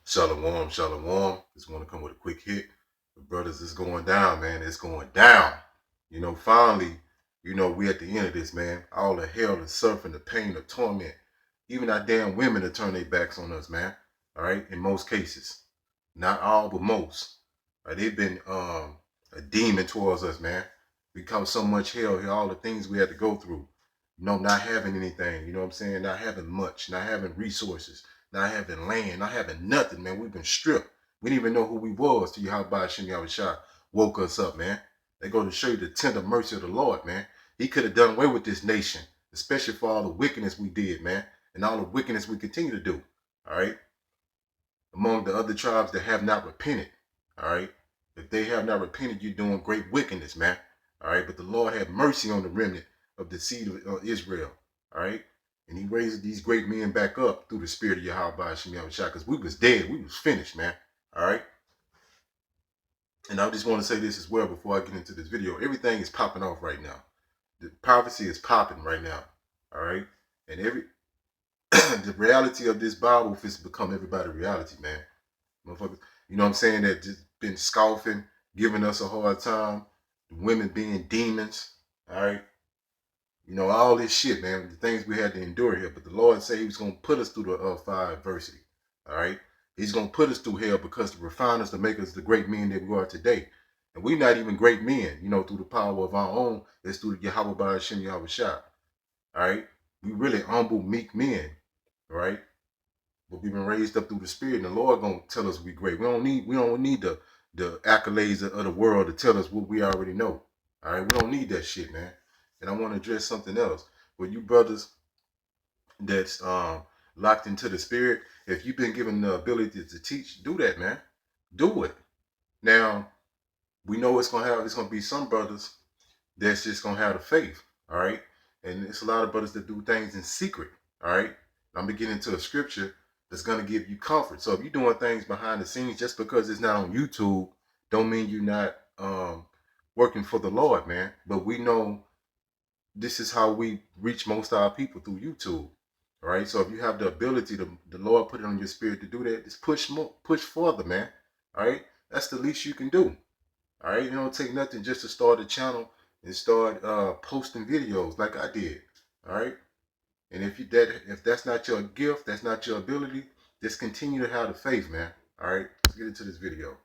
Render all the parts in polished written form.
Shalom, shalom. Just want to come with a quick hit. The brothers, it's going down, man. It's going down. Finally, we at the end of this, man. All the hell, the suffering, the pain, the torment. Even our damn women to turn their backs on us, man. All right, in most cases. Not all, but most. All right, they've been a demon towards us, man. We caused so much hell here, all the things we had to go through. Not having anything, you know what I'm saying? Not having much, not having resources, not having land, not having nothing, man. We've been stripped. We didn't even know who we was till Yahweh Shem Yahushua woke us up, man. They go to show you the tender mercy of the Lord, man. He could have done away with this nation, especially for all the wickedness we did, man, and all the wickedness we continue to do, all right? Among the other tribes that have not repented, all right? If they have not repented, you're doing great wickedness, man, all right? But the Lord had mercy on the remnant of the seed of Israel, all right? And he raised these great men back up through the spirit of Yahweh Shem Yahushua, because we was dead. We was finished, man, all right? And I just want to say this as well before I get into this video. Everything is popping off right now. The prophecy is popping right now, all right? And the reality of this Bible has become everybody's reality, man. Motherfuckers, you know what I'm saying, that just been scoffing, giving us a hard time, the women being demons, all right? All this shit, man, the things we had to endure here. But the Lord said he was going to put us through the fire adversity, all right? He's going to put us through hell because to refine us, to make us the great men that we are today. And we're not even great men, through the power of our own. It's through the Yahweh Hashem Yahushua, all right? We really humble, meek men, all right? But we've been raised up through the spirit, and the Lord gonna tell us we great. We don't need the accolades of the world to tell us what we already know. All right, we don't need that shit, man. And I want to address something else. For you brothers that's locked into the spirit, if you've been given the ability to teach, do that, man. Do it. Now we know it's gonna be some brothers that's just gonna have the faith. All right, and it's a lot of brothers that do things in secret. All right, I'm gonna get into a scripture that's gonna give you comfort. So if you're doing things behind the scenes, just because it's not on YouTube, don't mean you're not working for the Lord, man. But we know this is how we reach most of our people, through YouTube. All right, so if you have the ability, the Lord put it on your spirit to do that, just push further, man. All right, that's the least you can do. All right, it don't take nothing just to start a channel and start posting videos like I did. All right, and if that's not your gift, that's not your ability, just continue to have the faith, man. All right, let's get into this video.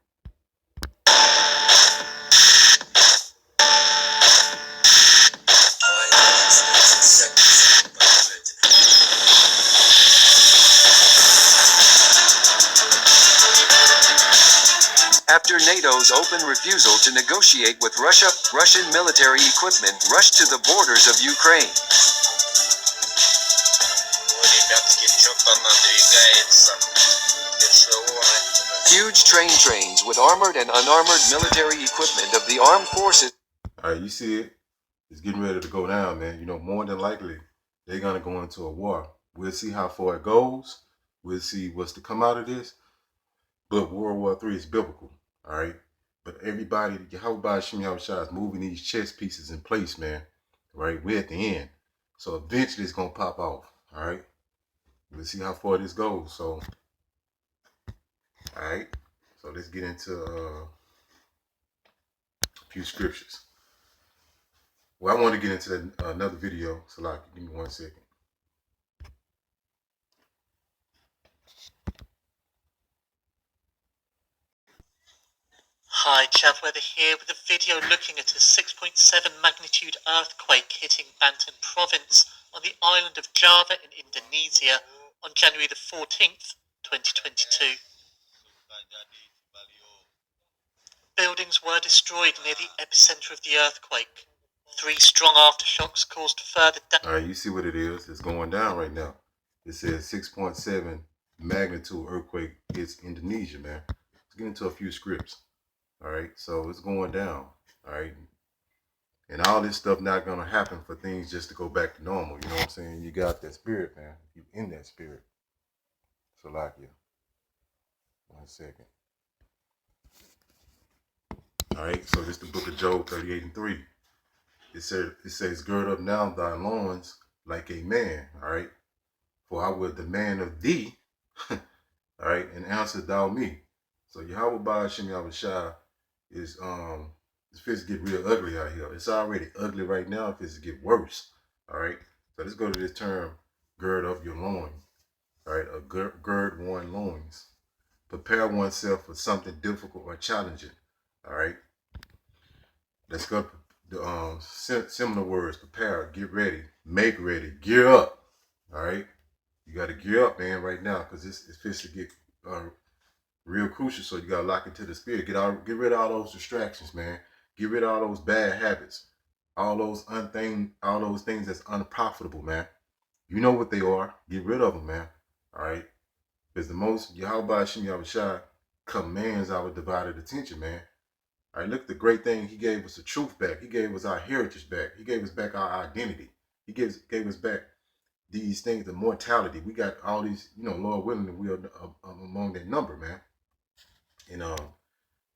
After NATO's open refusal to negotiate with Russia, Russian military equipment rushed to the borders of Ukraine. Huge trains with armored and unarmored military equipment of the armed forces. All right, you see it? It's getting ready to go down, man. More than likely, they're going to go into a war. We'll see how far it goes. We'll see what's to come out of this. But World War III is biblical, all right? But everybody, Yahweh Shem Yahushua is moving these chess pieces in place, man, right? We're at the end. So eventually it's going to pop off, all right? We'll see how far this goes. So, all right? So let's get into a few scriptures. Well, I want to get into another video, so give me 1 second. Hi, Chavweather here with a video looking at a 6.7 magnitude earthquake hitting Banten province on the island of Java in Indonesia on January the 14th, 2022. Buildings were destroyed near the epicenter of the earthquake. 3 strong aftershocks caused further damage. All right, you see what it is? It's going down right now. It says 6.7 magnitude earthquake hits Indonesia, man. Let's get into a few scripts. All right, so it's going down. All right, and all this stuff not gonna happen for things just to go back to normal. You know what I'm saying? You got that spirit, man. You in that spirit. So you. 1 second. All right, so this is the book of Job 38:3. It says, gird up now thy loins like a man. All right, for I will demand of thee All right, and answer thou me. So Yahweh Ba'ashem Yahushua is it's fits get real ugly out here. It's already ugly right now. If it's get worse. All right. So let's go to this term, gird up your loins. All right, gird one loins. Prepare oneself for something difficult or challenging. All right. Let's go. The similar words: prepare, get ready, make ready, gear up. All right. You got to gear up, man, right now, because it's fits to get real crucial. So you gotta lock into the spirit. Get rid of all those distractions, man. Get rid of all those bad habits, all those things that's unprofitable, man. You know what they are. Get rid of them, man. All right. Because the most Yahweh Hashem Yahushua commands our divided attention, man. All right. Look at the great thing. He gave us the truth back. He gave us our heritage back. He gave us back our identity. He gave us back these things, the mortality. We got all these, Lord willing, we are among that number, man. And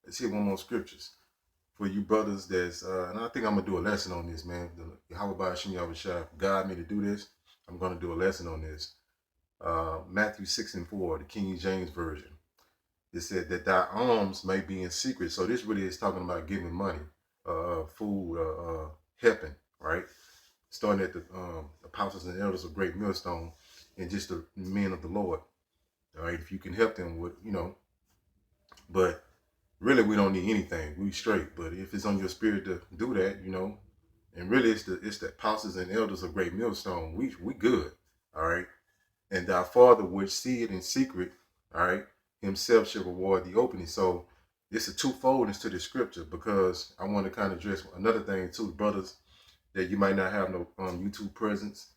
let's hear one more scriptures for you brothers. That's and I think I'm gonna do a lesson on this, man. How about Hashem Yahushua guide me to do this? I'm gonna do a lesson on this. Matthew 6:4, the King James version. It said that thy alms may be in secret. So this really is talking about giving money, food, helping, right? Starting at the apostles and elders of Great Millstone, and just the men of the Lord. All right, if you can help them with, but really we don't need anything. We straight. But if it's on your spirit to do that, and really it's the apostles and elders of Great Millstone. We good. All right. And thy Father which see it in secret, all right, himself shall reward the opening. So it's a twofoldness to the scripture, because I want to kind of address another thing too, brothers, that you might not have no YouTube presence,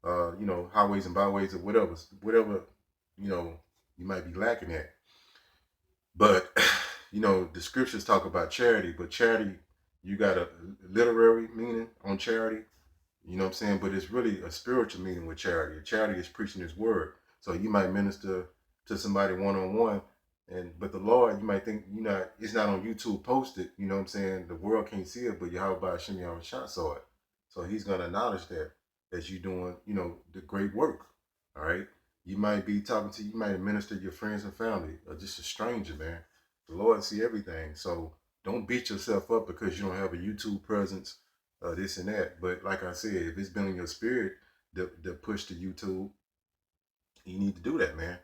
highways and byways or whatever, you might be lacking at. But the scriptures talk about charity, but charity, you got a literary meaning on charity, you know what I'm saying? But it's really a spiritual meaning with charity. Charity is preaching his word. So you might minister to somebody one-on-one, but the Lord, you might think, it's not on YouTube posted, you know what I'm saying? The world can't see it, but Yahweh Hashem Yahushua saw it. So he's going to acknowledge that as you doing, the great work, all right? You might be talking you might minister to your friends and family, or just a stranger, man. The Lord see everything. So don't beat yourself up because you don't have a YouTube presence, this and that. But like I said, if it's been in your spirit to push to YouTube, you need to do that, man.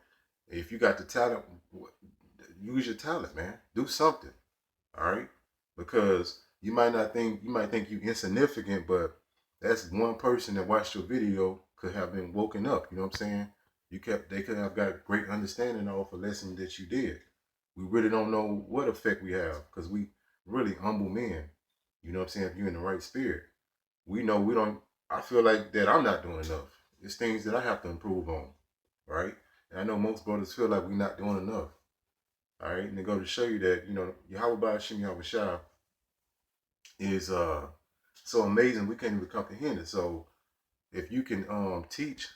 If you got the talent, use your talent, man. Do something, all right? Because you might think you insignificant, but that's one person that watched your video could have been woken up. You know what I'm saying? They could have got great understanding off a lesson that you did. We really don't know what effect we have, because we really humble men. You know what I'm saying? If you're in the right spirit, we know we don't. I feel like that I'm not doing enough. It's things that I have to improve on, right? And I know most brothers feel like we're not doing enough. All right, and they go to show you that Yahweh Hashem Yahushua is so amazing we can't even comprehend it. So if you can teach,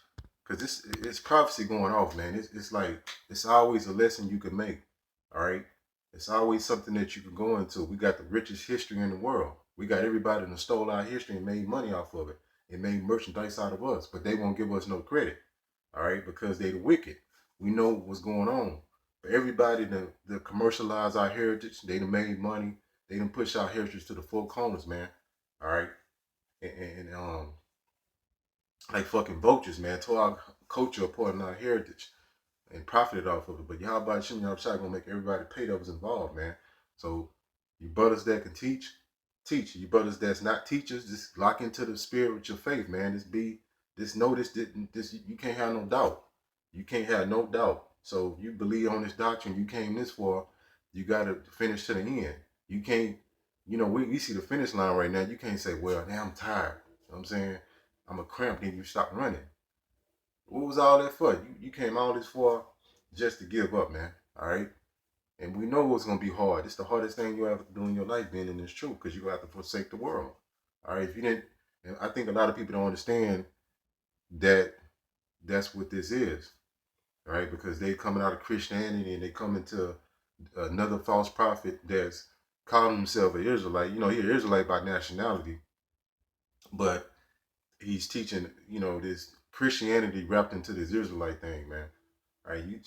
because it's prophecy going off, man. It's like it's always a lesson you can make. All right, it's always something that you can go into. We got the richest history in the world. We got everybody that stole our history and made money off of it and made merchandise out of us, but they won't give us no credit. All right, because they the wicked. We know what's going on. For everybody to commercialize our heritage, they done made money. They done push our heritage to the four corners, man. All right, and like fucking vultures, man, tore our culture apart and our heritage and profited off of it. But Yahweh Hashem Yahushua gonna make everybody pay that was involved, man. So you brothers that can teach. You brothers that's not teachers, just lock into the spirit with your faith, man. This you can't have no doubt. You can't have no doubt. So if you believe on this doctrine you came this far, you gotta finish to the end. You can't, we see the finish line right now. You can't say, well, now I'm tired. You know what I'm saying? I'm a cramp, then you stop running. What was all that for? You came all this far just to give up, man. All right? And we know it's going to be hard. It's the hardest thing you have to do in your life, being in this truth, because you have to forsake the world. All right? If you didn't, and I think a lot of people don't understand that that's what this is. All right? Because they coming out of Christianity and they come into another false prophet that's calling himself an Israelite. He's an Israelite by nationality, but he's teaching, this Christianity wrapped into this Israelite thing, man. All right, you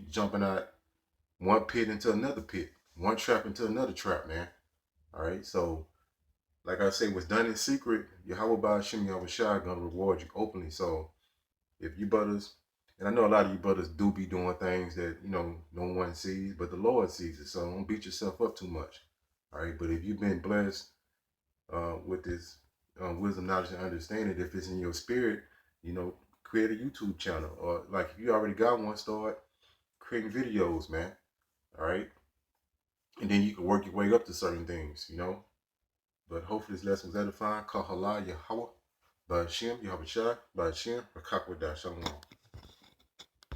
jumping out one pit into another pit, one trap into another trap, man. All right, so like I say, what's done in secret, Yahweh Ba'Shem Yahweh Shai gonna reward you openly. So if you brothers, and I know a lot of you brothers do be doing things that no one sees, but the Lord sees it. So don't beat yourself up too much. All right, but if you've been blessed with this wisdom, knowledge, and understanding, if it's in your spirit, create a YouTube channel, or like if you already got one, start creating videos, man. All right, and then you can work your way up to certain things. But hopefully this lesson was edifying. Kahala Yahweh, Ba'Shem Yahweh Shai, Ba'Shem Rakakwadah. Shalom.